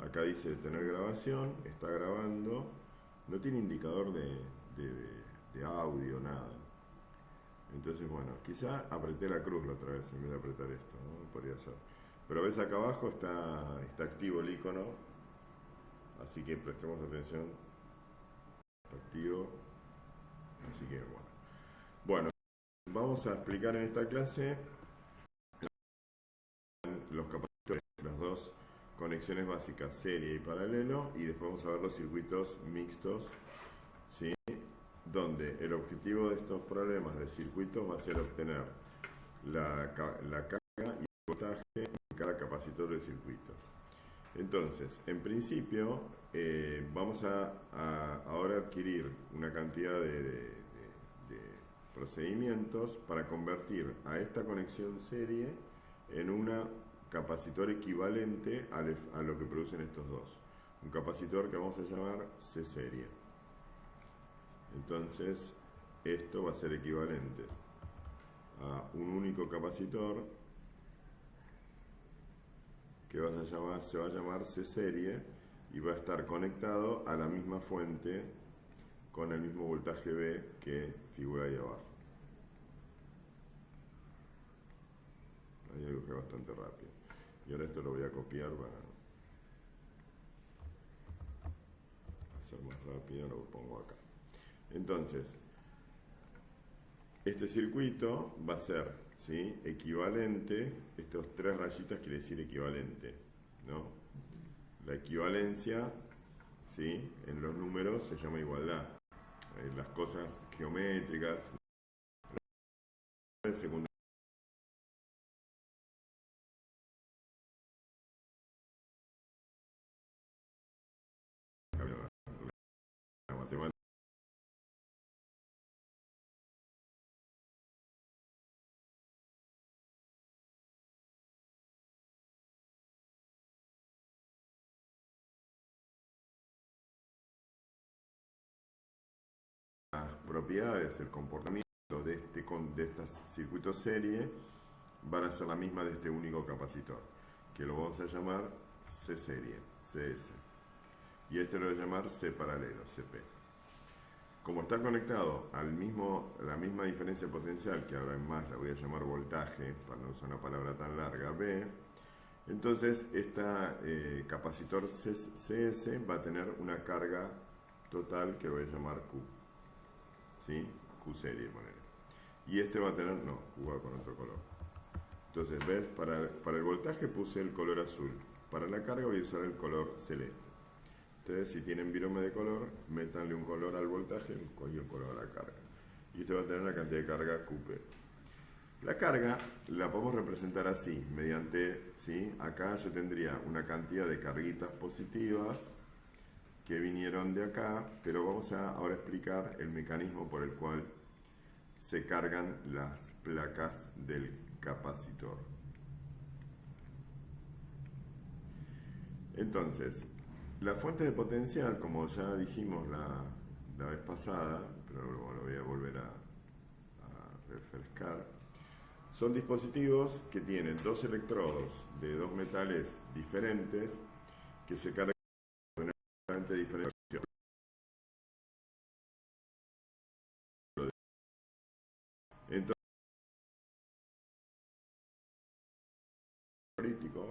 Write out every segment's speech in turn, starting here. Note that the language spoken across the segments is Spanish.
Acá dice detener grabación, está grabando, no tiene indicador de audio, nada. Entonces, bueno, quizá apreté la cruz la otra vez en vez de apretar esto, ¿no? Podría ser. Pero ves acá abajo está activo el icono, así que prestemos atención. Está activo, así que bueno. Bueno, vamos a explicar en esta clase los capacitores, las dos conexiones básicas, serie y paralelo, y después vamos a ver los circuitos mixtos, ¿sí? Donde el objetivo de estos problemas de circuitos va a ser obtener la carga y el voltaje en cada capacitor del circuito. Entonces, en principio, vamos a ahora adquirir una cantidad de procedimientos para convertir a esta conexión serie en una capacitor equivalente a lo que producen estos dos. Un capacitor que vamos a llamar C serie. Entonces, esto va a ser equivalente a un único capacitor que se va a llamar C serie y va a estar conectado a la misma fuente con el mismo voltaje B que figura ahí abajo. Hay algo que es bastante rápido. Y ahora esto lo voy a copiar para hacer más rápido, lo pongo acá. Entonces, este circuito va a ser, ¿sí?, equivalente, estos tres rayitas quiere decir equivalente, ¿no? La equivalencia, ¿sí?, en los números se llama igualdad. Las cosas geométricas, secundarias, la matemática. Las propiedades, el comportamiento de estos circuitos serie van a ser la misma de este único capacitor, que lo vamos a llamar C serie, CS. Y este lo voy a llamar C paralelo, CP. Como está conectado a la misma diferencia potencial, que ahora en más la voy a llamar voltaje, para no usar una palabra tan larga, B, entonces este capacitor CS va a tener una carga total que voy a llamar Q. ¿Sí? Q serie, ponele. Y este va a tener, no, Q va con otro color. Entonces, ¿ves? Para el voltaje puse el color azul. Para la carga voy a usar el color celeste. Ustedes, si tienen virome de color, métanle un color al voltaje y un color a la carga. Y este va a tener la cantidad de carga QP. La carga la podemos representar así, mediante, ¿sí?, acá yo tendría una cantidad de carguitas positivas que vinieron de acá, pero vamos a ahora explicar el mecanismo por el cual se cargan las placas del capacitor. Entonces, la fuente de potencial, como ya dijimos la vez pasada, pero lo voy a volver a refrescar, son dispositivos que tienen dos electrodos de dos metales diferentes que se cargan de una diferente. Entonces,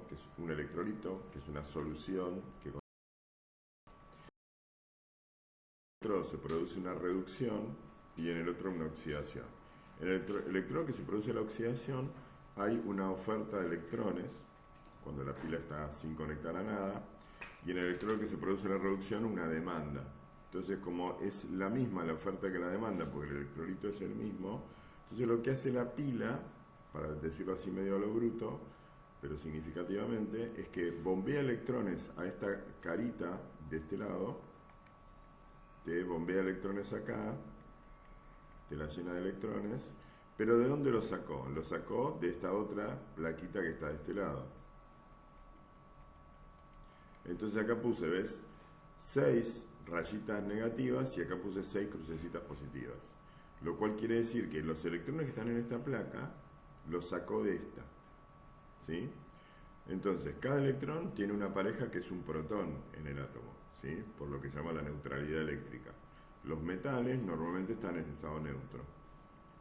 que es un electrolito, que es una solución que con el electrodo se produce una reducción y en el otro una oxidación. En el electrodo que se produce la oxidación hay una oferta de electrones cuando la pila está sin conectar a nada, y en el electrodo que se produce la reducción una demanda. Entonces, como es la misma la oferta que la demanda, porque el electrolito es el mismo, entonces lo que hace la pila, para decirlo así medio a lo bruto, pero significativamente, es que bombea electrones a esta carita de este lado, te bombea electrones acá, te la llena de electrones, pero ¿de dónde lo sacó? Lo sacó de esta otra plaquita que está de este lado. Entonces acá puse, ¿ves?, 6 rayitas negativas y acá puse 6 crucecitas positivas. Lo cual quiere decir que los electrones que están en esta placa los sacó de esta. ¿Sí? Entonces, cada electrón tiene una pareja que es un protón en el átomo, ¿sí? Por lo que se llama la neutralidad eléctrica. Los metales normalmente están en estado neutro.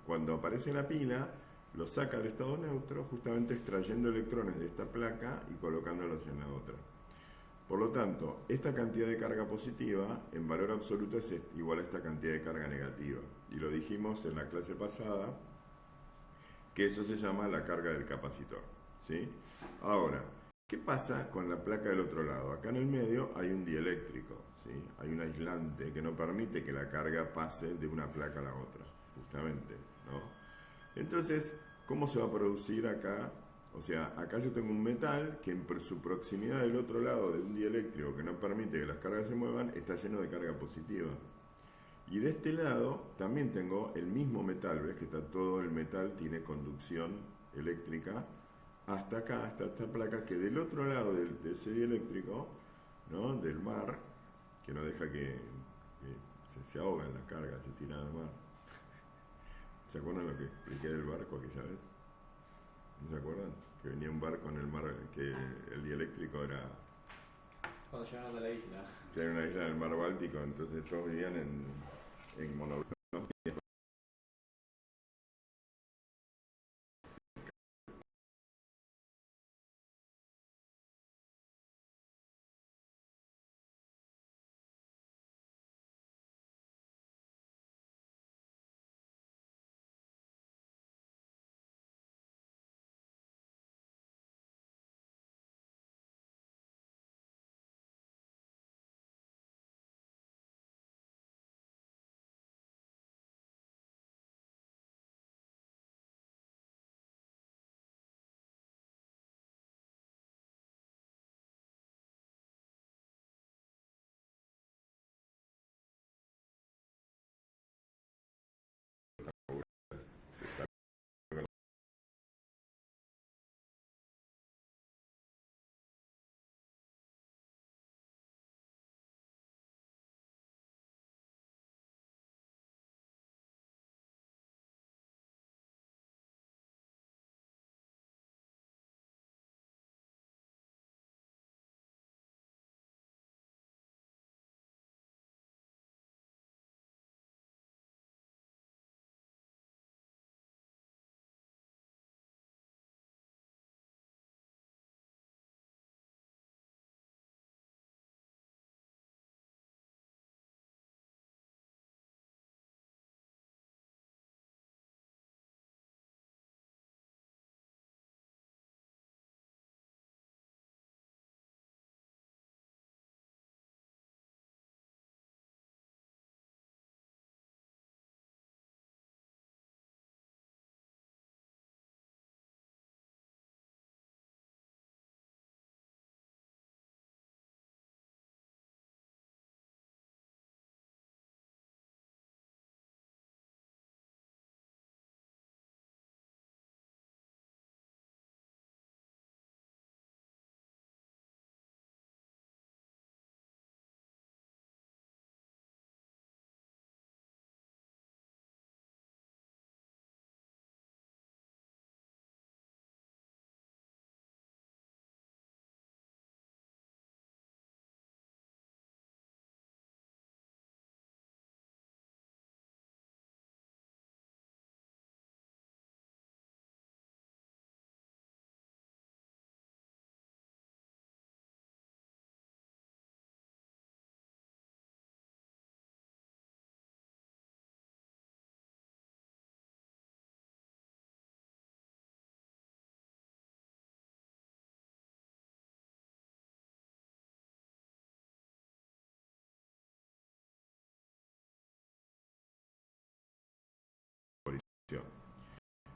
Cuando aparece la pila, lo saca del estado neutro, justamente extrayendo electrones de esta placa y colocándolos en la otra. Por lo tanto, esta cantidad de carga positiva en valor absoluto es igual a esta cantidad de carga negativa. Y lo dijimos en la clase pasada, que eso se llama la carga del capacitor, ¿sí? Ahora, ¿qué pasa con la placa del otro lado? Acá en el medio hay un dieléctrico, ¿sí? Hay un aislante que no permite que la carga pase de una placa a la otra, justamente, ¿no? Entonces, ¿cómo se va a producir acá? O sea, acá yo tengo un metal que en su proximidad del otro lado de un dieléctrico que no permite que las cargas se muevan, está lleno de carga positiva. Y de este lado también tengo el mismo metal, ¿ves? Que está todo el metal, tiene conducción eléctrica hasta acá, hasta esta placa, que del otro lado de ese dieléctrico, ¿no? Del mar, que no deja que se ahogan las cargas, se tiran al mar. ¿Se acuerdan lo que expliqué del barco aquella vez? ¿No se acuerdan? Que venía un barco en el mar, que el dieléctrico era... Cuando llegaron a la isla. Que era una isla del mar Báltico, entonces todos vivían en monoblocos.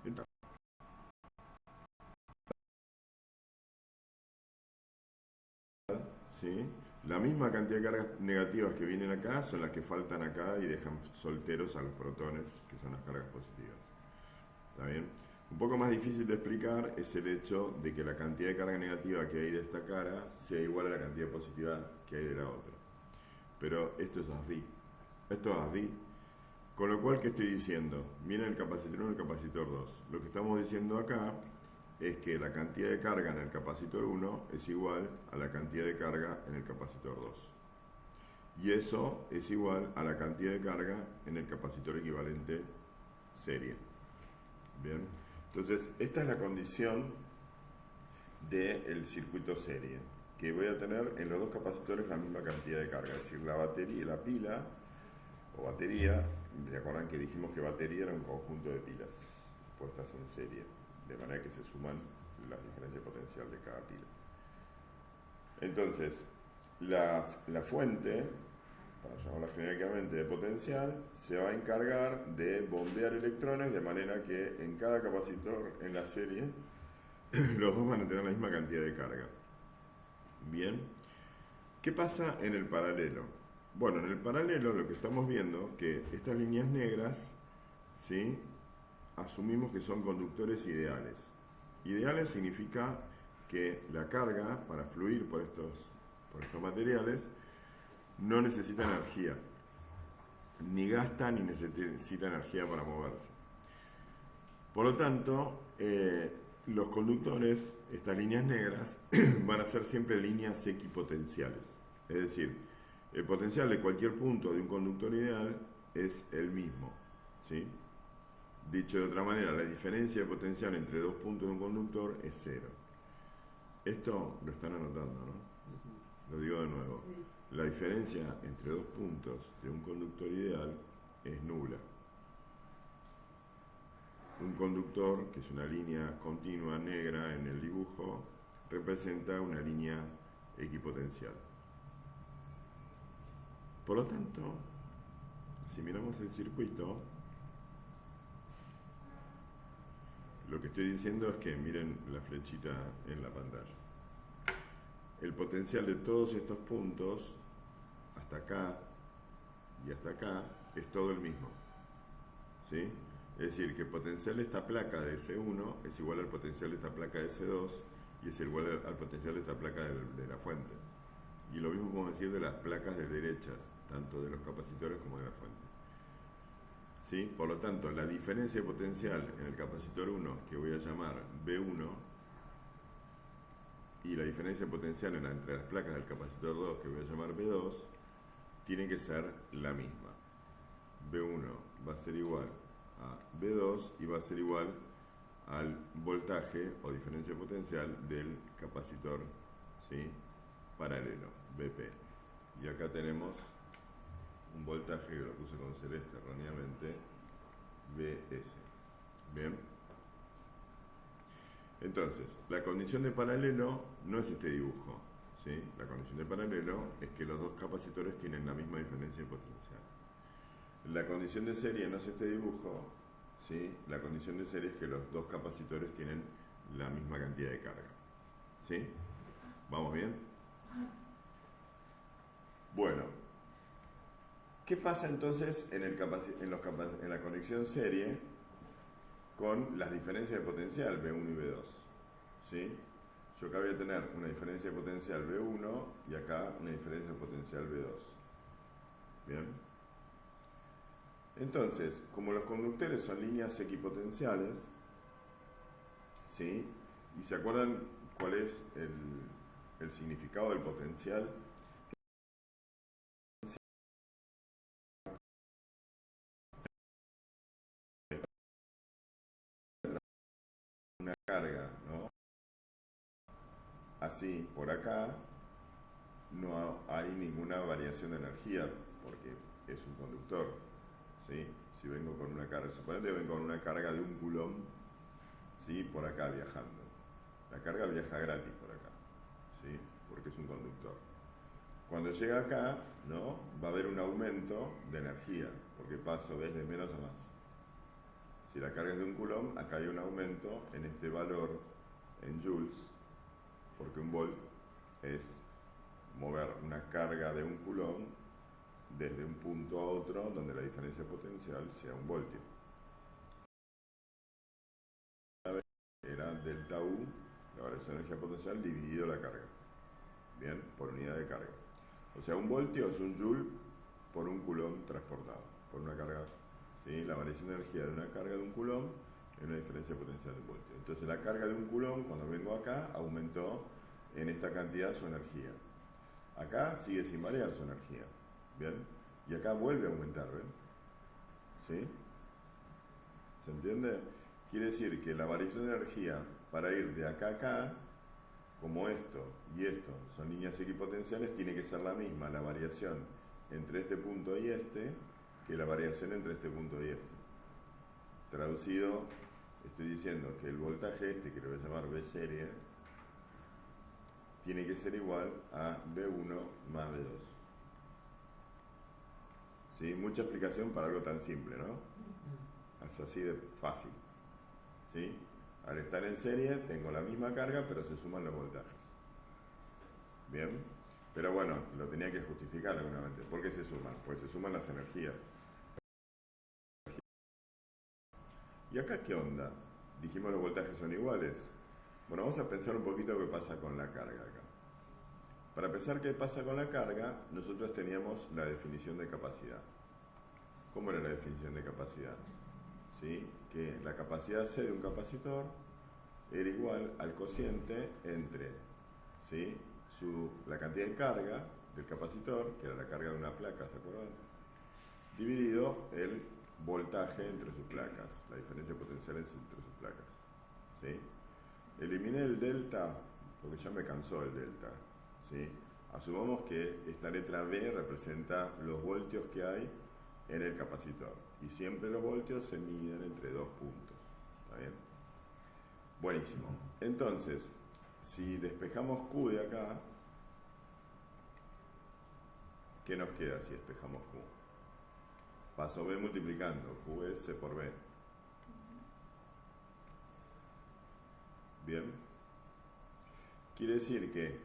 Entonces, ¿sí? La misma cantidad de cargas negativas que vienen acá son las que faltan acá y dejan solteros a los protones, que son las cargas positivas. ¿Está bien? Un poco más difícil de explicar es el hecho de que la cantidad de carga negativa que hay de esta cara sea igual a la cantidad positiva que hay de la otra. Pero esto es así. Esto es así. Con lo cual, ¿qué estoy diciendo? Miren el capacitor 1 y el capacitor 2. Lo que estamos diciendo acá es que la cantidad de carga en el capacitor 1 es igual a la cantidad de carga en el capacitor 2. Y eso es igual a la cantidad de carga en el capacitor equivalente serie. Bien, entonces esta es la condición del circuito serie, que voy a tener en los dos capacitores la misma cantidad de carga, es decir, la batería, la pila o batería. ¿Se acuerdan que dijimos que batería era un conjunto de pilas puestas en serie, de manera que se suman las diferencias de potencial de cada pila? Entonces, la fuente, para llamarla genéricamente de potencial, se va a encargar de bombear electrones de manera que en cada capacitor en la serie los dos van a tener la misma cantidad de carga. Bien, ¿qué pasa en el paralelo? Bueno, en el paralelo lo que estamos viendo que estas líneas negras, ¿sí?, asumimos que son conductores ideales. Ideales significa que la carga para fluir por estos materiales no necesita energía, ni gasta ni necesita energía para moverse. Por lo tanto, los conductores, estas líneas negras, van a ser siempre líneas equipotenciales. Es decir, el potencial de cualquier punto de un conductor ideal es el mismo, ¿sí? Dicho de otra manera, la diferencia de potencial entre dos puntos de un conductor es cero. Esto lo están anotando, ¿no? Lo digo de nuevo. La diferencia entre dos puntos de un conductor ideal es nula. Un conductor, que es una línea continua negra en el dibujo, representa una línea equipotencial. Por lo tanto, si miramos el circuito, lo que estoy diciendo es que miren la flechita en la pantalla. El potencial de todos estos puntos, hasta acá y hasta acá, es todo el mismo, ¿sí? Es decir, que el potencial de esta placa de S1 es igual al potencial de esta placa de S2 y es igual al potencial de esta placa de la fuente. Y lo mismo podemos decir de las placas de derechas, tanto de los capacitores como de la fuente. ¿Sí? Por lo tanto, la diferencia de potencial en el capacitor 1, que voy a llamar B1, y la diferencia de potencial entre las placas del capacitor 2, que voy a llamar B2, tiene que ser la misma. B1 va a ser igual a B2 y va a ser igual al voltaje o diferencia de potencial del capacitor, ¿sí?, paralelo, BP. Y acá tenemos un voltaje que lo puse con celeste erróneamente, BS. Bien. Entonces, la condición de paralelo no es este dibujo, ¿sí? La condición de paralelo es que los dos capacitores tienen la misma diferencia de potencial. La condición de serie no es este dibujo, ¿sí? La condición de serie es que los dos capacitores tienen la misma cantidad de carga, ¿sí? ¿Vamos bien? Bueno, ¿qué pasa entonces en la conexión serie con las diferencias de potencial B1 y B2? ¿Sí? Yo acá voy a tener una diferencia de potencial B1 y acá una diferencia de potencial B2. ¿Bien? Entonces, como los conductores son líneas equipotenciales, ¿sí?, y se acuerdan cuál es el significado del potencial, una carga, ¿no? Así, por acá no hay ninguna variación de energía porque es un conductor, ¿sí? Si vengo con una carga, suponete vengo con una carga de 1 coulomb, ¿sí?, por acá viajando. La carga viaja gratis por acá, ¿sí?, porque es un conductor. Cuando llega acá, ¿no?, va a haber un aumento de energía, porque paso, ¿ves?, de menos a más. Si la carga es de 1 coulomb, acá hay un aumento en este valor en joules, porque un volt es mover una carga de 1 coulomb desde un punto a otro donde la diferencia potencial sea 1 voltio. Era delta U, la variación de energía potencial, dividido la carga, bien, por unidad de carga. O sea, 1 voltio es 1 joule por 1 coulomb transportado, por una carga, ¿sí? La variación de energía de una carga de 1 coulomb en una diferencia potencial de un voltio. Entonces la carga de un coulomb, cuando vengo acá, aumentó en esta cantidad su energía. Acá sigue sin variar su energía, ¿bien? Y acá vuelve a aumentar, ¿ven? ¿Sí? ¿Se entiende? Quiere decir que la variación de energía para ir de acá a acá, como esto y esto son líneas equipotenciales, tiene que ser la misma la variación entre este punto y este que la variación entre este punto y este. Traducido, estoy diciendo que el voltaje este, que lo voy a llamar B serie, tiene que ser igual a B1 más B2. ¿Sí? Mucha explicación para algo tan simple, ¿no? Es así de fácil. ¿Sí? Al estar en serie tengo la misma carga, pero se suman los voltajes. ¿Bien? Pero bueno, lo tenía que justificar algunamente. ¿Por qué se suman? Pues se suman las energías. ¿Y acá qué onda? Dijimos los voltajes son iguales. Bueno, vamos a pensar un poquito qué pasa con la carga acá. Para pensar qué pasa con la carga, nosotros teníamos la definición de capacidad. ¿Cómo era la definición de capacidad? ¿Sí? Que la capacidad C de un capacitor era igual al cociente entre, ¿sí?, la cantidad de carga del capacitor, que era la carga de una placa, ¿se acuerdan?, dividido el voltaje entre sus placas, la diferencia potencial entre sus placas. ¿Sí? Eliminé el delta, porque ya me cansó el delta. ¿Sí? Asumamos que esta letra B representa los voltios que hay en el capacitor. Y siempre los voltios se miden entre dos puntos. ¿Está bien? Buenísimo. Entonces, si despejamos Q de acá, ¿qué nos queda si despejamos Q? Paso B multiplicando, QS por B. Bien. Quiere decir que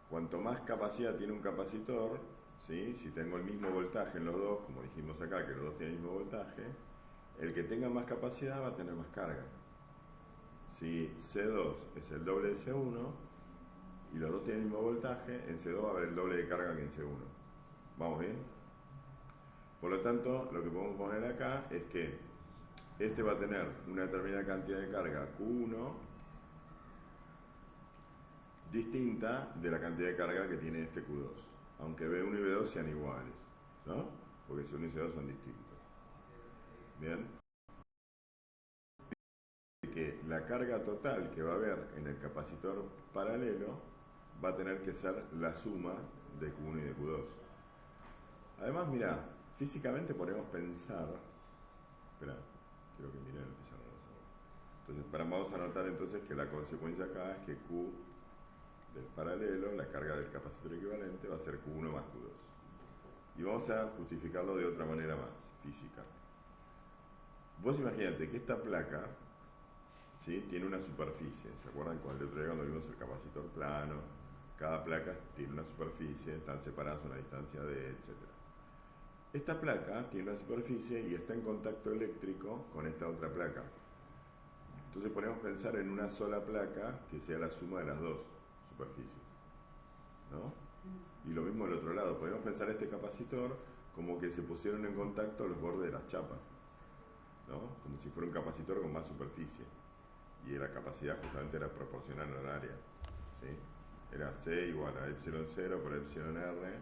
cuanto más capacidad tiene un capacitor, ¿sí?, si tengo el mismo voltaje en los dos, como dijimos acá, que los dos tienen el mismo voltaje, el que tenga más capacidad va a tener más carga. Si C2 es el doble de C1 y los dos tienen el mismo voltaje, en C2 va a haber el doble de carga que en C1. ¿Vamos bien? Por lo tanto, lo que podemos poner acá es que este va a tener una determinada cantidad de carga Q1 distinta de la cantidad de carga que tiene este Q2, aunque B1 y B2 sean iguales, ¿no? Porque C1 y C2 son distintos. ¿Bien? Que la carga total que va a haber en el capacitor paralelo va a tener que ser la suma de Q1 y de Q2. Además, mirá, físicamente podemos pensar, espera, quiero que miren el pizarrón. Entonces, vamos a notar entonces que la consecuencia acá es que Q del paralelo, la carga del capacitor equivalente, va a ser Q1 más Q2. Y vamos a justificarlo de otra manera más, física. Vos imaginate que esta placa, ¿sí?, tiene una superficie. ¿Se acuerdan cuando el otro día cuando vimos el capacitor plano? Cada placa tiene una superficie, están separadas a una distancia de, etc. Esta placa tiene una superficie y está en contacto eléctrico con esta otra placa. Entonces podemos pensar en una sola placa que sea la suma de las dos superficies, ¿no? Y lo mismo del otro lado, podemos pensar este capacitor como que se pusieron en contacto los bordes de las chapas, ¿no? Como si fuera un capacitor con más superficie. Y la capacidad justamente era proporcional al área, ¿sí? Era C igual a epsilon 0 por epsilon R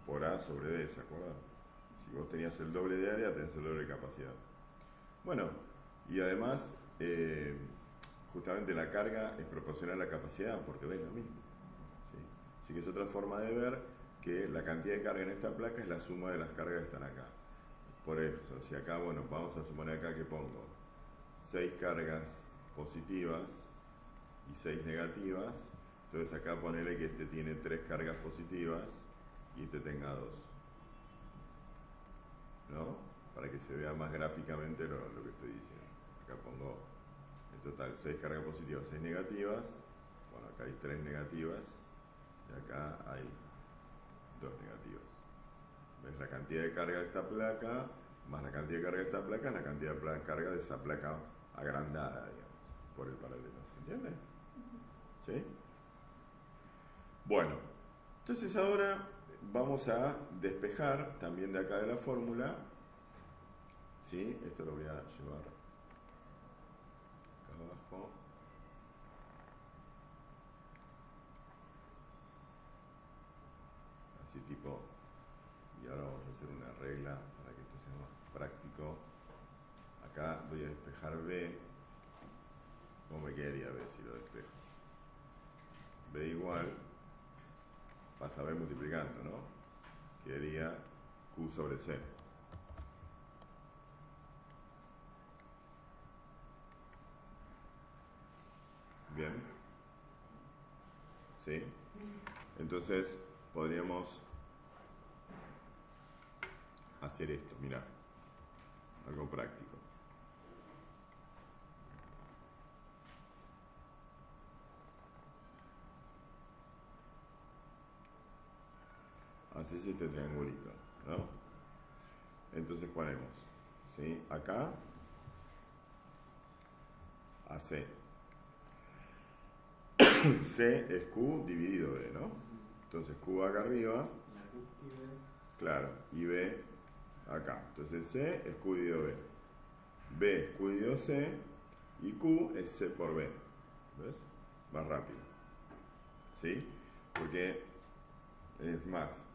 por A sobre D, ¿se acuerdan? Si vos tenías el doble de área, tenés el doble de capacidad. Bueno, y además, justamente la carga es proporcional a la capacidad, porque ves lo mismo, ¿sí? Así que es otra forma de ver que la cantidad de carga en esta placa es la suma de las cargas que están acá. Por eso, si acá, bueno, vamos a suponer acá que pongo 6 cargas positivas y 6 negativas, entonces acá ponele que este tiene 3 cargas positivas y este tenga 2, ¿no? Para que se vea más gráficamente lo que estoy diciendo. Acá pongo en total 6 cargas positivas, 6 negativas. Bueno, acá hay 3 negativas y acá hay 2 negativas. ¿Ves? La cantidad de carga de esta placa más la cantidad de carga de esta placa es la cantidad de carga de esa placa agrandada, digamos, por el paralelo. ¿Se entiende? ¿Sí? Bueno, entonces ahora vamos a despejar también de acá de la fórmula, ¿sí? Esto lo voy a llevar abajo. Así tipo, y ahora vamos a hacer una regla para que esto sea más práctico. Acá voy a despejar B. ¿Cómo me quedaría B si lo despejo? B igual, pasa a B multiplicando, ¿no? Quedaría Q sobre C. Bien. ¿Sí? Entonces podríamos hacer esto, mirá, algo práctico. Haces este triangulito, ¿no? Entonces ponemos, ¿sí? Acá AC. C es Q dividido B, ¿no? Entonces Q va acá arriba. La cúspide. Claro, y B acá. Entonces C es Q dividido B. B es Q dividido C y Q es C por B. ¿Ves? Más rápido. ¿Sí? Porque es más.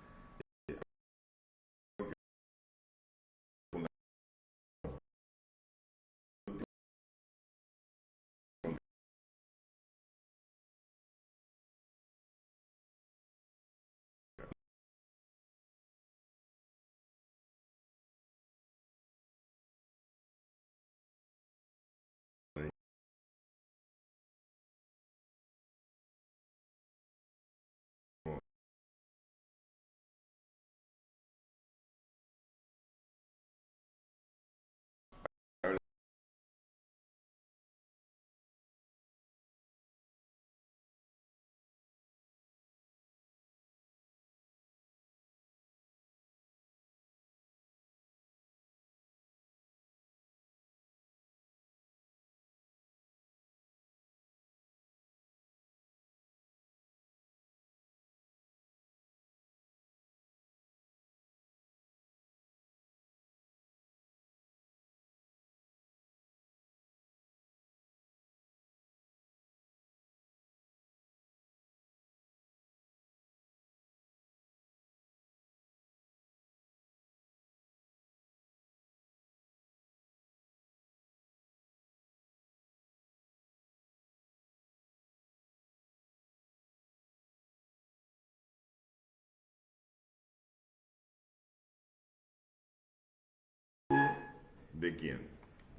¿De quién?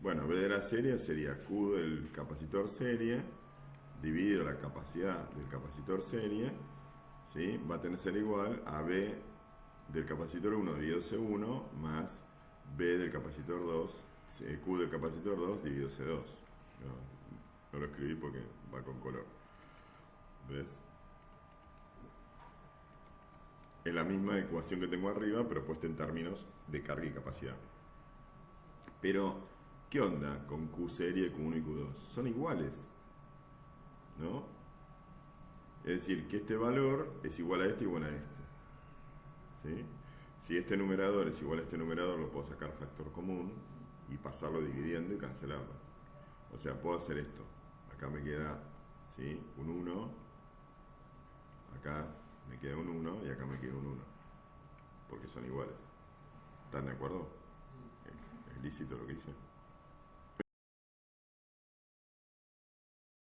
Bueno, B de la serie sería Q del capacitor serie dividido la capacidad del capacitor serie, ¿sí? Va a tener que ser igual a B del capacitor 1 dividido C1 más B del capacitor 2, Q del capacitor 2 dividido C2. No lo escribí porque va con color. ¿Ves? Es la misma ecuación que tengo arriba, pero puesta en términos de carga y capacidad. Pero, ¿qué onda con Q serie, Q1 y Q2? Son iguales, ¿no? Es decir, que este valor es igual a este igual a este. ¿Sí? Si este numerador es igual a este numerador, lo puedo sacar factor común y pasarlo dividiendo y cancelarlo. O sea, puedo hacer esto. Acá me queda, ¿sí?, un 1. Acá me queda un 1 y acá me queda un 1. Porque son iguales. ¿Están de acuerdo? ¿Es lícito lo que hice?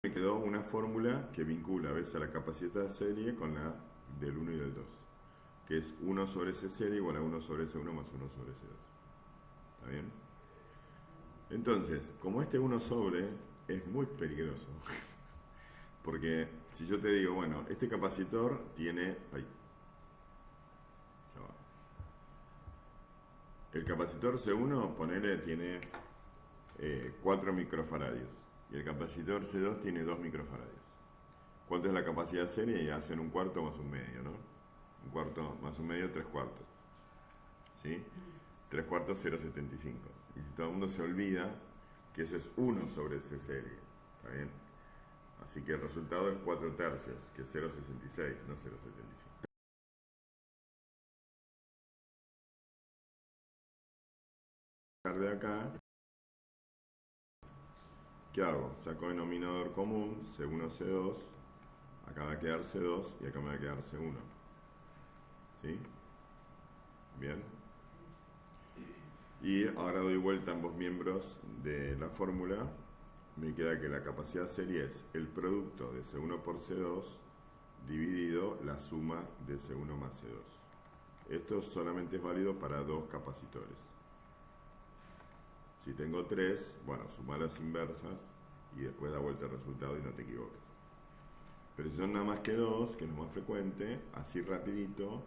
Me quedó una fórmula que vincula a veces a la capacidad de serie con la del 1 y del 2, que es 1 sobre C serie igual a 1 sobre C1 más 1 sobre C2. ¿Está bien? Entonces, como este 1 sobre es muy peligroso, porque si yo te digo, bueno, este capacitor tiene... el capacitor C1, ponele, tiene 4 microfaradios. Y el capacitor C2 tiene 2 microfaradios. ¿Cuánto es la capacidad serie? Y hacen un cuarto más un medio, ¿no? Un cuarto más un medio, 3 cuartos. ¿Sí? 3 cuartos, 0,75. Y todo el mundo se olvida que eso es 1 sobre C serie. ¿Está bien? Así que el resultado es 4 tercios, que es 0,66, no 0,75. De acá, ¿Qué hago? Saco denominador común, C1, C2, acá me va a quedar C2 y acá me va a quedar C1. ¿Sí? Bien. Y ahora doy vuelta a ambos miembros de la fórmula. Me queda que la capacidad serie es el producto de C1 por C2 dividido la suma de C1 más C2. Esto solamente es válido para dos capacitores. Si tengo 3, bueno, suma las inversas y después da vuelta el resultado y no te equivoques. Pero si son nada más que 2, que es lo más frecuente, así rapidito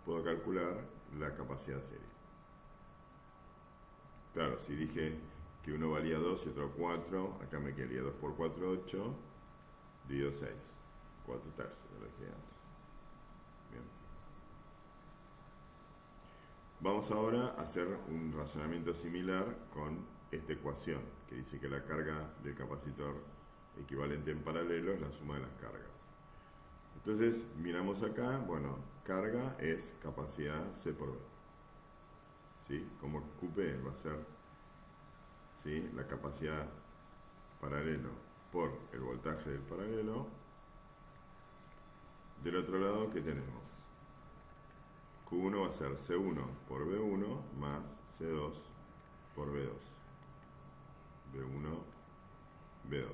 puedo calcular la capacidad serie. Claro, si dije que uno valía 2 y otro 4, acá me quedaría 2 por 4, 8, dividido 6, 4 tercios, lo dejé antes. Bien. Vamos ahora a hacer un razonamiento similar con esta ecuación, que dice que la carga del capacitor equivalente en paralelo es la suma de las cargas. Entonces, miramos acá, bueno, carga es capacidad C por B. ¿Sí? Como QP va a ser, ¿sí?, la capacidad paralelo por el voltaje del paralelo. Del otro lado, ¿qué tenemos? Q1 va a ser C1 por B1 más C2 por B2. B1, B2.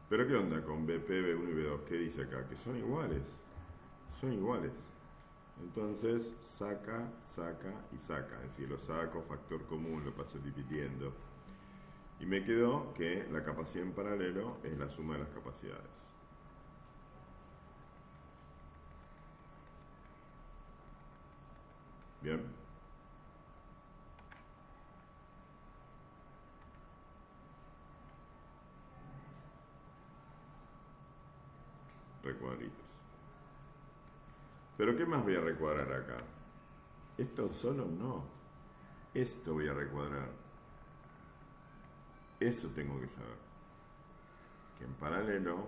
Pero ¿qué onda con BP, B1 y B2? ¿Qué dice acá? Que son iguales. Son iguales. Entonces, saca, saca y saca. Es decir, lo saco, factor común, lo paso dividiendo. Y me quedó que la capacidad en paralelo es la suma de las capacidades. Bien. Recuadritos. ¿Pero qué más voy a recuadrar acá? Esto solo no. Esto voy a recuadrar. Eso tengo que saber. Que en paralelo,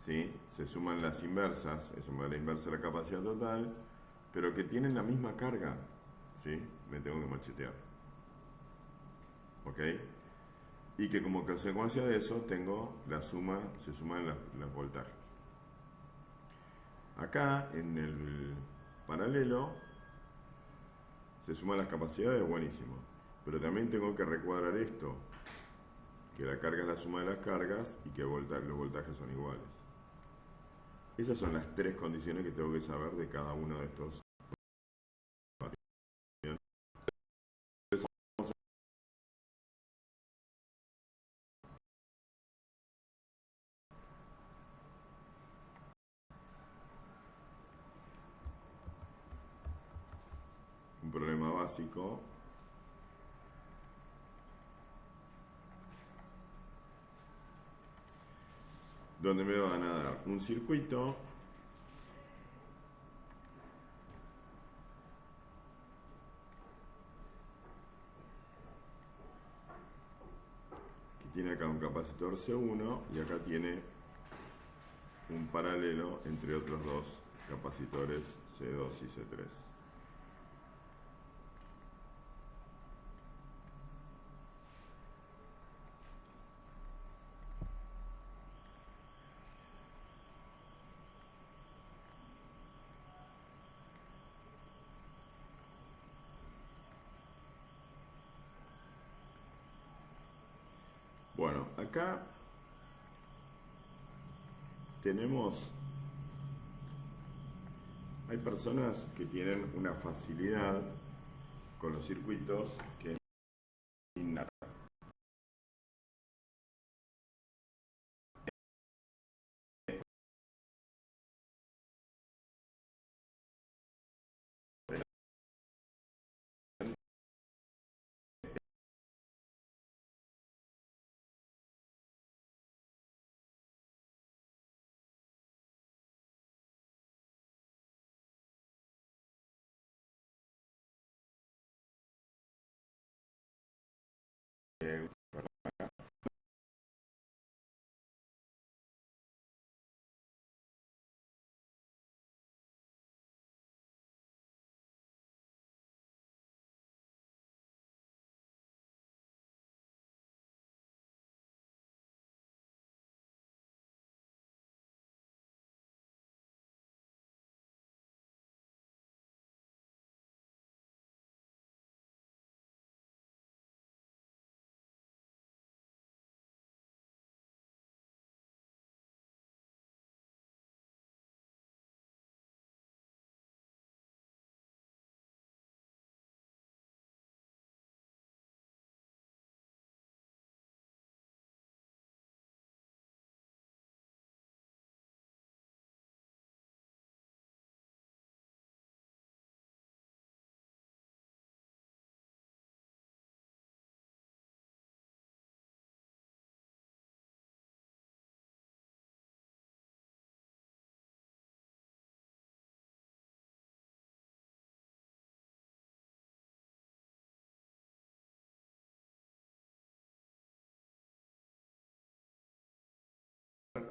¿sí?, se suman las inversas, se suma la inversa de la capacidad total, pero que tienen la misma carga. ¿Sí? Me tengo que machetear. ¿Ok? Y que como consecuencia de eso tengo la suma, se suman los voltajes. Acá en el paralelo se suman las capacidades, buenísimo. Pero también tengo que recuadrar esto, que la carga es la suma de las cargas y que los voltajes son iguales. Esas son las tres condiciones que tengo que saber de cada uno de estos. Un problema básico donde me van a dar un circuito que tiene acá un capacitor C1 y acá tiene un paralelo entre otros dos capacitores C2 y C3. Bueno, acá hay personas que tienen una facilidad con los circuitos que es innata.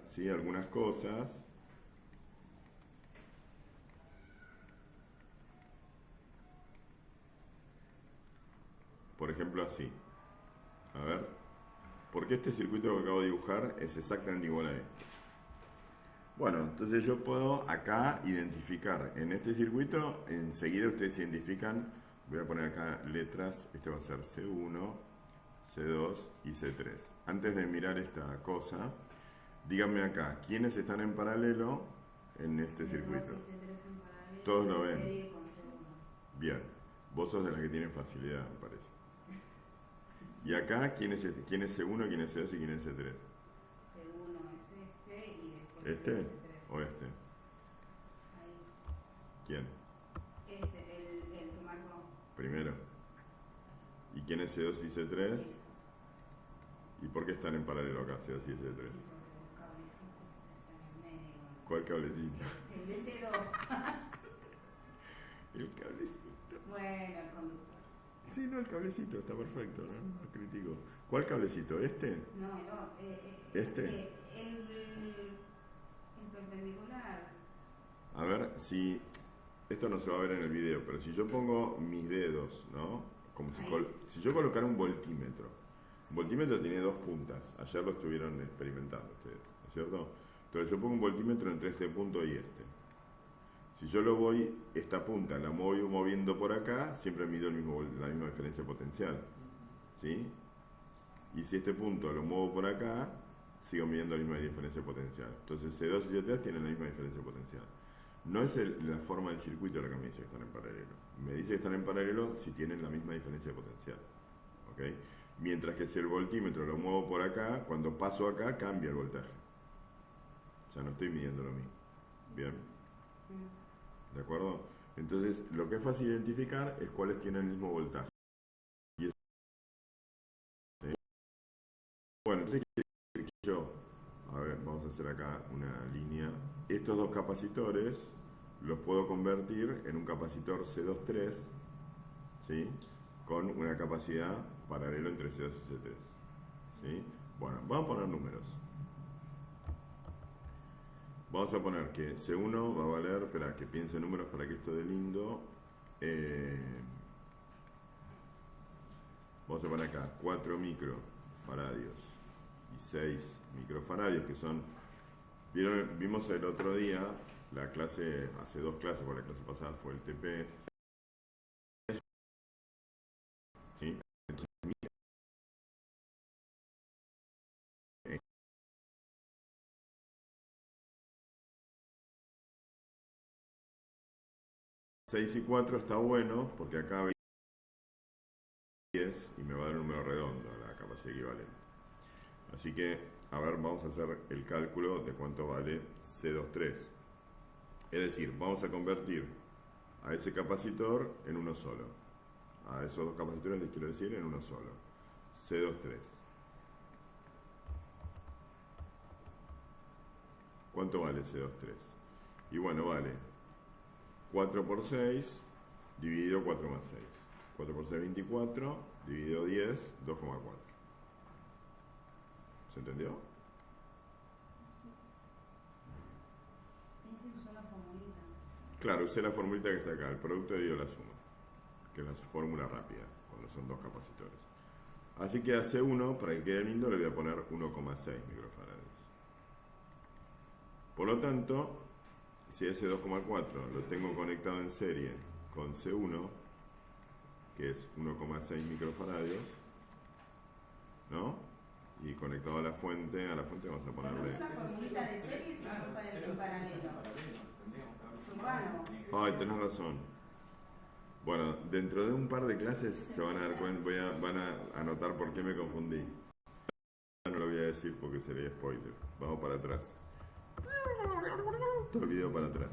¿sí? Algunas cosas. Por ejemplo, así. A ver. Porque este circuito que acabo de dibujar es exactamente igual a este. Bueno, entonces yo puedo acá identificar en este circuito, enseguida ustedes identifican, voy a poner acá letras, este va a ser C1, C2 y C3. Antes de mirar esta cosa, díganme acá, ¿quiénes están en paralelo en este circuito? Todos lo ven. Bien, vos sos de las que tienen facilidad, me parece. Y acá, ¿quién es C1, quién es C2 y quién es C3? C1 es este y después ¿Este C3. o este? Ahí. ¿Quién? Este, el que marcó. Primero. ¿Y quién es C2 y C3? ¿Y por qué están en paralelo acá C2 y C3? Los cablecitos están en medio. ¿Cuál cablecito? El de C2. El cablecito. Bueno, el conductor. Sí, no, el cablecito está perfecto, ¿no? No critico. ¿Cuál cablecito? ¿Este? No, ¿Este? El perpendicular. A ver, si... Esto no se va a ver en el video, pero si yo pongo mis dedos, ¿no? Como si yo colocara un voltímetro. Un voltímetro tiene dos puntas. Ayer lo estuvieron experimentando ustedes, ¿no es cierto? Entonces yo pongo un voltímetro entre este punto y este. Si yo lo voy, esta punta la voy moviendo por acá, siempre mido la misma diferencia potencial. ¿Sí? Y si este punto lo muevo por acá, sigo midiendo la misma diferencia potencial. Entonces C2 y C3 tienen la misma diferencia potencial. No es la forma del circuito la que me dice que están en paralelo. Me dice que están en paralelo si tienen la misma diferencia potencial. ¿Ok? Mientras que si el voltímetro lo muevo por acá, cuando paso acá cambia el voltaje. Ya no estoy midiendo lo mismo. ¿Bien? ¿De acuerdo? Entonces, lo que es fácil identificar es cuáles tienen el mismo voltaje. Y eso, ¿sí? Bueno, entonces, a ver, vamos a hacer acá una línea. Estos dos capacitores los puedo convertir en un capacitor C2-3, ¿sí? Con una capacidad paralelo entre C2 y C3. ¿Sí? Bueno, vamos a poner números. Vamos a poner que C1 va a valer, espera, que piense en números para que esto dé lindo. Vamos a poner acá 4 microfaradios y 6 microfaradios, que son, vimos el otro día, la clase, hace dos clases, porque la clase pasada fue el TP. ¿Sí? Entonces, 6 y 4 está bueno, porque acá 10 y me va a dar un número redondo, la capacidad equivalente. Así que, a ver, vamos a hacer el cálculo de cuánto vale C23. Es decir, vamos a convertir a ese capacitor en uno solo. A esos dos capacitores les quiero decir en uno solo. C23. ¿Cuánto vale C23? Y bueno, vale 4 por 6 dividido 4 más 6. 4 por 6, 24, dividido 10, 2,4. ¿Se entendió? Sí, usó la formulita. Claro, usé la formulita que está acá, el producto dividido la suma, que es la fórmula rápida, cuando son dos capacitores. Así que a C1, para que quede lindo, le voy a poner 1,6 microfarads. Por lo tanto, si ese 2,4 lo tengo conectado en serie con C1, que es 1,6 microfaradios, ¿no? Y conectado a la fuente vamos a ponerle... Una formulita de serie si son en paralelo. Supano. Ay, tenés razón. Bueno, dentro de un par de clases se van a dar cuenta, van a anotar por qué me confundí. No lo voy a decir porque sería spoiler. Vamos para atrás. Todo el video para atrás.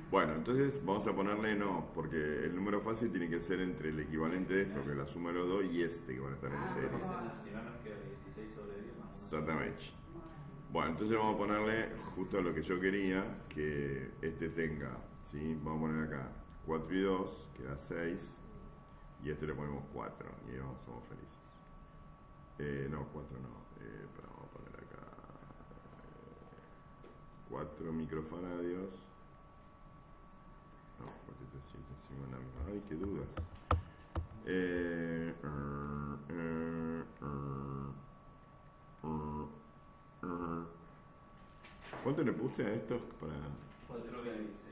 Bueno, entonces vamos a ponerle no, porque el número fácil tiene que ser entre el equivalente de esto, que es la suma de los dos, y este, que van a estar en serie. Si no nos queda 16 sobre 10 más. Exactamente. Bueno, entonces vamos a ponerle justo lo que yo quería, que este tenga, ¿sí? Vamos a poner acá 4 y 2, que da 6, y a este le ponemos 4, y ahí somos felices. No, 4 no, pero vamos a poner acá 4 microfaradios. No, 4, 3, 7, 5, la misma. Ay, qué dudas. ¿Cuánto le puse a estos para...? 4 y 6.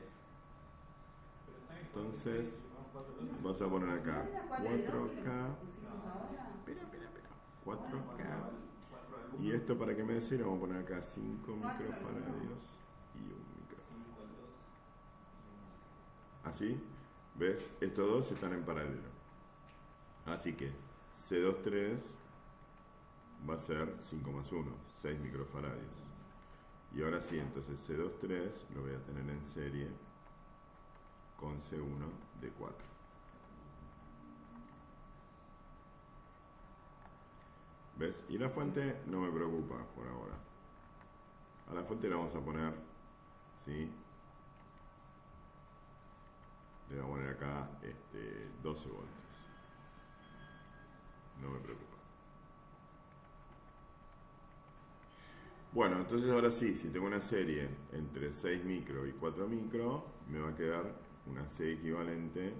Entonces, vas a poner acá 4K. Pusimos ahora. Espera. 4K. Y esto para que me decir, vamos a poner acá 5 microfaradios y 1 microfarad. ¿Así? ¿Ves? Estos dos están en paralelo. Así que C23 va a ser 5 más 1, 6 microfaradios. Y ahora sí, entonces C23 lo voy a tener en serie con C1 de 4. ¿Ves? Y la fuente no me preocupa por ahora. A la fuente le vamos a poner, ¿sí? Le vamos a poner acá 12 voltios. No me preocupa. Bueno, entonces ahora sí, si tengo una serie entre 6 micro y 4 micro, me va a quedar una C equivalente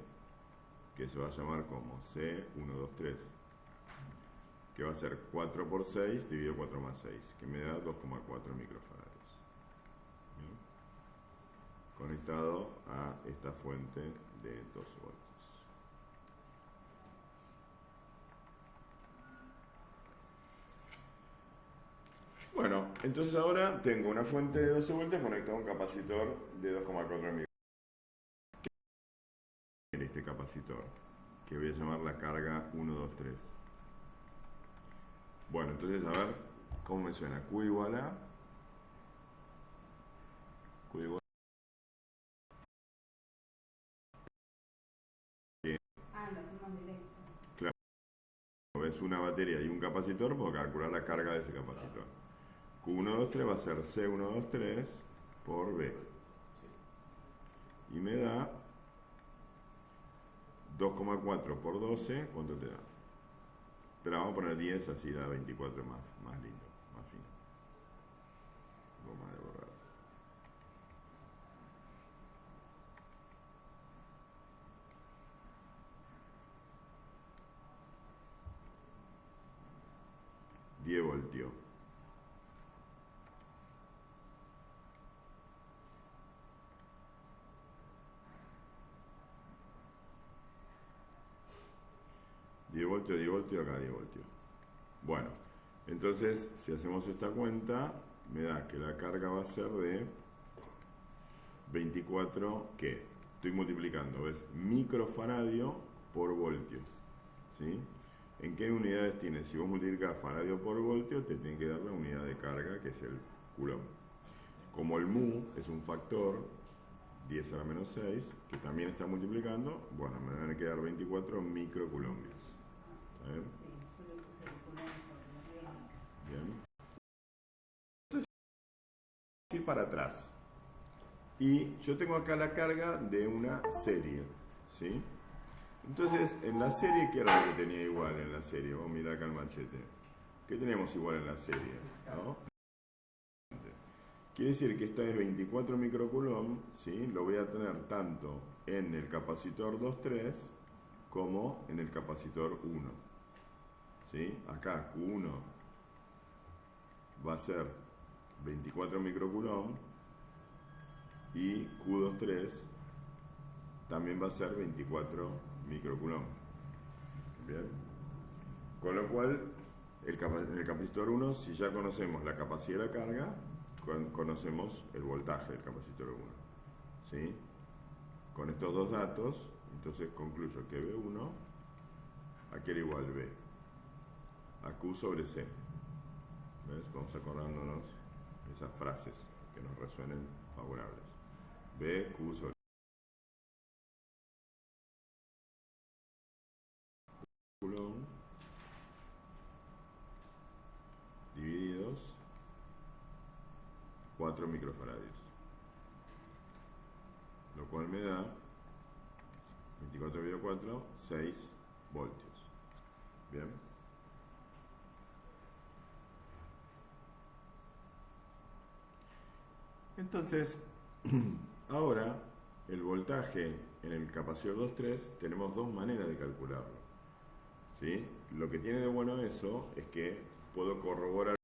que se va a llamar como C123, que va a ser 4 por 6 dividido 4 más 6, que me da 2,4 microfaradios. ¿Bien? Conectado a esta fuente de 12 voltios. Bueno, entonces ahora tengo una fuente de 12 voltios conectada a un capacitor de 2,4 microfaradios. Este capacitor, que voy a llamar la carga 1, 2, 3. Bueno, entonces a ver cómo me suena. Q igual a Q igual Ah, lo hacemos directo. Claro, es una batería y un capacitor, puedo calcular la carga de ese capacitor. Q1, 2, 3 va a ser C1, 2, 3 por B. Y me da 2,4 por 12, ¿cuánto te da? Pero vamos a poner 10, así da 24 más lindo, más fino. Goma de borrar. $10 voltios. $10 voltios, acá 10 voltios. Bueno, entonces si hacemos esta cuenta, me da que la carga va a ser de 24, ¿qué? Estoy multiplicando, ¿ves? Microfaradio por voltio, ¿sí? ¿En qué unidades tiene? Si vos multiplicás faradio por voltio, te tiene que dar la unidad de carga, que es el coulomb. Como el mu es un factor, 10 a la menos 6, que también está multiplicando, bueno, me van a quedar 24 microcoulombios. ¿Está bien? Sí, yo le puse el culón sobre la regla. Bien. Entonces, ir para atrás. Y yo tengo acá la carga de una serie, ¿sí? Entonces, en la serie, ¿qué era lo que tenía igual en la serie? Vamos a mirar acá el machete. ¿Qué tenemos igual en la serie? ¿No? Quiere decir que esta es 24 microcoulomb, ¿sí? Lo voy a tener tanto en el capacitor 2,3 como en el capacitor 1. ¿Sí? Acá Q1 va a ser 24 microcoulomb y Q23 también va a ser 24 microcoulomb. Bien. Con lo cual, en el capacitor 1, si ya conocemos la capacidad de la carga, conocemos el voltaje del capacitor 1. ¿Sí? Con estos dos datos, entonces concluyo que B1 aquí era igual B a Q sobre C. ¿Ves? Vamos acordándonos esas frases que nos resuenen favorables. B, Q sobre Coulomb divididos 4 microfaradios. Lo cual me da 24 dividido 4, 6 voltios. Bien. Entonces, ahora el voltaje en el capacitor 2.3 tenemos dos maneras de calcularlo. ¿Sí? Lo que tiene de bueno eso es que puedo corroborar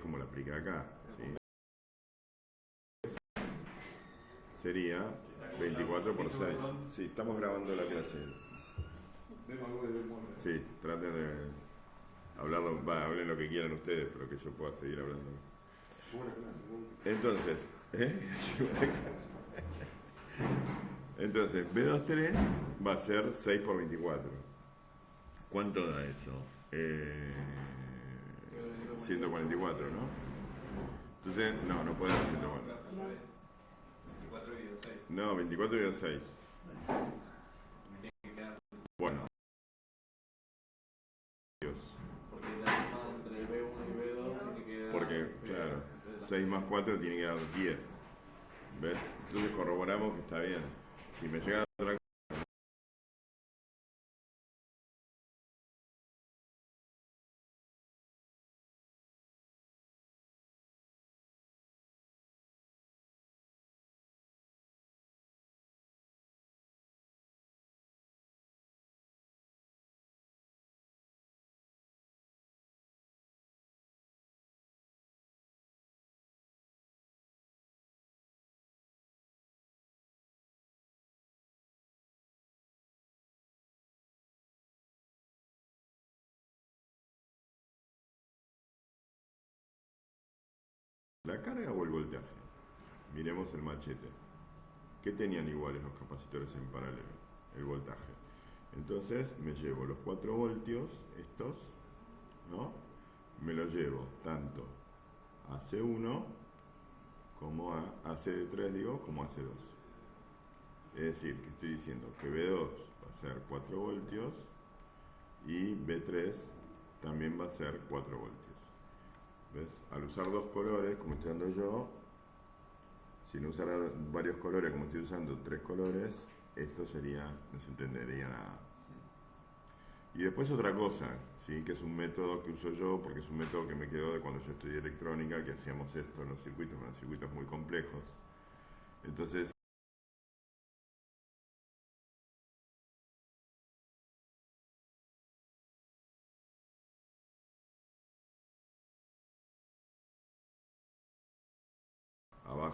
como la aplica acá. ¿Sí? Sería 24 por 6. Sí, estamos grabando la clase. Sí, traten de hablarlo, hablen lo que quieran ustedes, pero que yo pueda seguir hablando. Entonces, entonces B23 va a ser 6 por 24. ¿Cuánto da eso? 144, ¿no? Entonces, no puede ser 144. 24 dividido 6. No, 24 dividido 6. Bueno. Porque la suma entre B1 y B2 tiene que dar... Porque, claro, 6 más 4 tiene que dar 10. ¿Ves? Entonces corroboramos que está bien. Si me llega otra cosa... ¿La carga o el voltaje? Miremos el machete. ¿Qué tenían iguales los capacitores en paralelo? El voltaje. Entonces me llevo los 4 voltios, estos, ¿no? Me los llevo tanto a C1 como a C3, digo, como a C2. Es decir, que estoy diciendo que B2 va a ser 4 voltios y B3 también va a ser 4 voltios. ¿Ves? Al usar dos colores, como estoy dando yo, si no usara varios colores, como estoy usando 3 colores, esto sería, no se entendería nada. Y después otra cosa, ¿sí? Que es un método que uso yo, porque es un método que me quedó de cuando yo estudié electrónica, que hacíamos esto en los circuitos muy complejos. Entonces, abajo.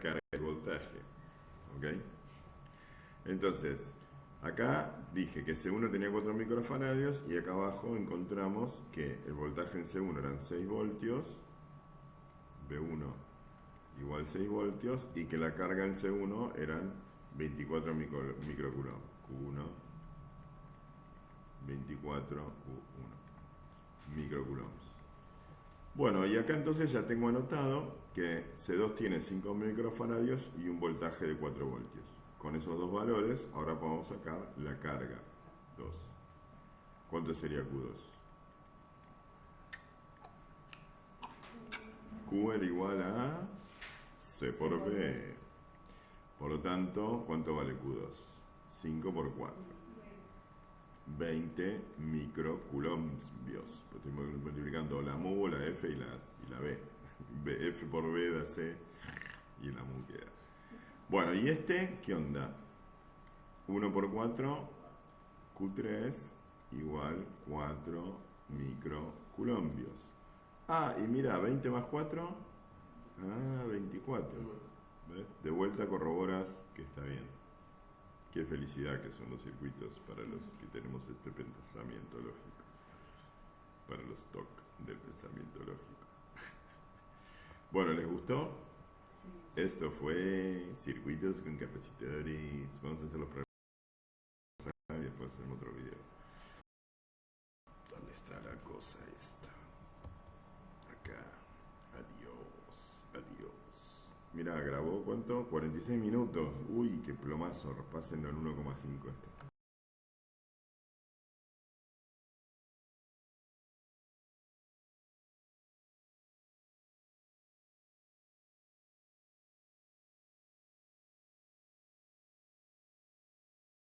Carga y voltaje, ¿ok? Entonces, acá dije que C1 tenía 4 microfaradios y acá abajo encontramos que el voltaje en C1 eran 6 voltios, B1 igual 6 voltios, y que la carga en C1 eran 24 microcoulombs, Q1, 24 Q1 microcoulombs. Bueno, y acá entonces ya tengo anotado que C2 tiene 5 microfaradios y un voltaje de 4 voltios. Con esos dos valores, ahora podemos sacar la carga, 2. ¿Cuánto sería Q2? Q era igual a C por B. Por lo tanto, ¿cuánto vale Q2? 5 por 4. 20 microcoulombios. Estoy multiplicando la mu, la F y la B. F por B da C y la mu queda. Bueno, ¿y este qué onda? 1 por 4, Q3 igual 4 microcoulombios. Ah, y mira, 20 más 4, 24. ¿Ves? De vuelta corroboras que está bien. Qué felicidad que son los circuitos para los que tenemos este pensamiento lógico. Para los TOC del pensamiento lógico. Bueno, ¿les gustó? Sí. Esto fue circuitos con capacitores. Vamos a hacer los y después hacemos otro video. ¿Dónde está la cosa esta? Acá. Adiós. Mira, grabó ¿cuánto? 46 minutos. Uy, qué plomazo. Pásenlo en 1,5 esto.